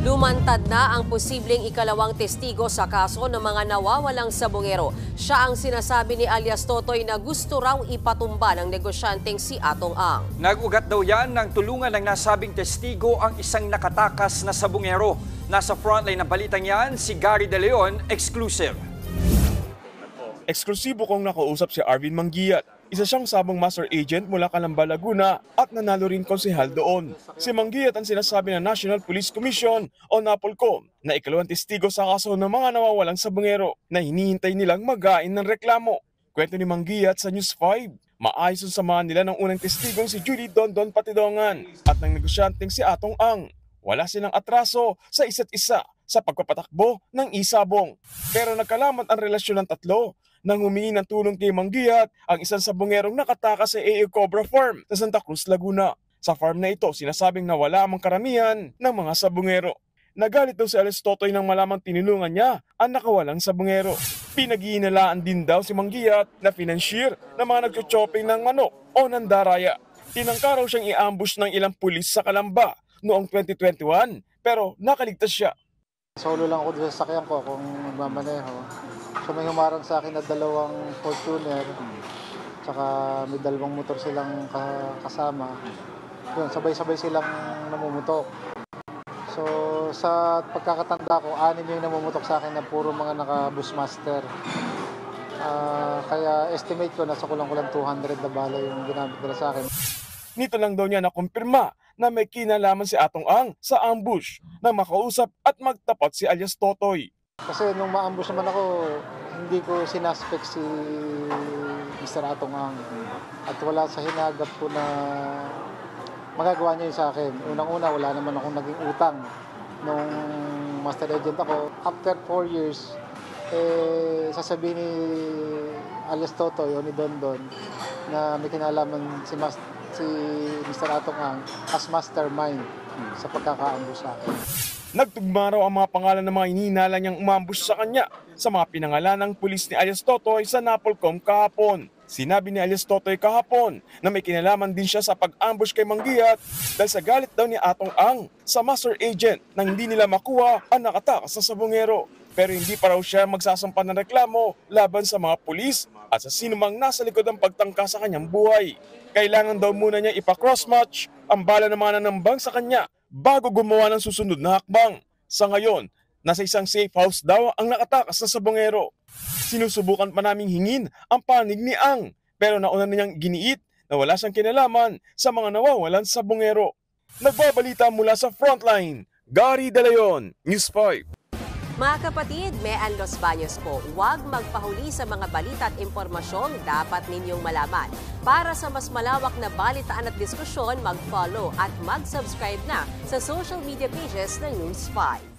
Lumantad na ang posibleng ikalawang testigo sa kaso ng mga nawawalang sabongero. Siya ang sinasabi ni alias Totoy na gusto raw ipatumba ng negosyanteng si Atong Ang. Nag-ugat daw yan ng tulungan ng nasabing testigo ang isang nakatakas na sabongero. Nasa frontline ng balitang yan, si Gary De Leon, exclusive. Eksklusibo kong nakausap si Arvin Manguiat. Isa siyang sabong master agent mula Calamba, Laguna at nanalo rin konsehal doon. Si Manguiat ang sinasabi ng National Police Commission o NAPOLCOM na ikalawang testigo sa kaso ng mga nawawalang sabongero na hinihintay nilang mag-ain ng reklamo. Kwento ni Manguiat sa News 5, maayos ang samahan nila ng unang testigong si Julie Dondon Patidongan at ng negosyanteng si Atong Ang. Wala silang atraso sa isa't isa sa pagpapatakbo ng isabong. Pero nagkalamat ang relasyon ng tatlo nang humingi ng tulong kay Manguiat ang isang sabongerong nakatakas sa AA Cobra Farm sa Santa Cruz, Laguna. Sa farm na ito, sinasabing nawala ang karamihan ng mga sabongero. Nagalit daw si alias Totoy nang malamang tinulungan niya ang nakawalang sabongero. Pinag-iinalaan din daw si Manguiat na financier ng mga nagcho-chopping ng manok o ng daraya. Tinangka raw siyang i-ambush ng ilang pulis sa Calamba noong 2021 pero nakaligtas siya. Solo lang ako sa sakyan ko kung magmamaneho. So may humarang sa akin na dalawang Fortuner, tsaka may dalawang motor silang kasama. Yun, sabay-sabay silang namumutok. So sa pagkakatanda ko, 6 yung namumutok sa akin na puro mga naka-Bushmaster. Kaya estimate ko nasa kulang-kulang 200 na bala yung ginamit nila sa akin. Nito lang daw niya nakumpirma na may kinalaman si Atong Ang sa ambush na makausap at magtapat si alias Totoy. Kasi nung ma-ambush naman ako, hindi ko sinaspect si Mr. Atong Ang. At wala sa hinagap ko na magagawa niya yun sa akin. Unang-una, wala naman akong naging utang nung master agent ako. After 4 years, sasabihin ni alias Totoy o ni Dondon na may kinalaman si Mr. Atong Ang as mastermind sa pagkakaambush sa akin. Nagtugma raw ang mga pangalan ng mga ininala niyang umambush sa kanya sa mga pinangalan ng pulis ni alias Totoy sa NAPOLCOM kahapon. Sinabi ni alias Totoy kahapon na may kinalaman din siya sa pag-ambush kay Manguiat dahil sa galit daw ni Atong Ang sa master agent nang hindi nila makuha ang nakatakas sa sabongero. Pero hindi pa raw siya magsasampa ng reklamo laban sa mga pulis at sa sinumang nasa likod ng pagtangka sa kanyang buhay. Kailangan daw muna niya ipa-cross-match ang bala ng mga nanambang sa kanya bago gumawa ng susunod na hakbang. Sa ngayon, nasa isang safe house daw ang nakatakas na sabongero. Sinusubukan pa naming hingin ang panig ni Ang, pero nauna niyang giniit na wala siyang kinalaman sa mga nawawalan sabongero. Nagbabalita mula sa Frontline, Gary De Leon, News 5. Mga kapatid, Mean Los Baños po, huwag magpahuli sa mga balita at impormasyong dapat ninyong malaman. Para sa mas malawak na balitaan at diskusyon, mag-follow at mag-subscribe na sa social media pages ng News 5.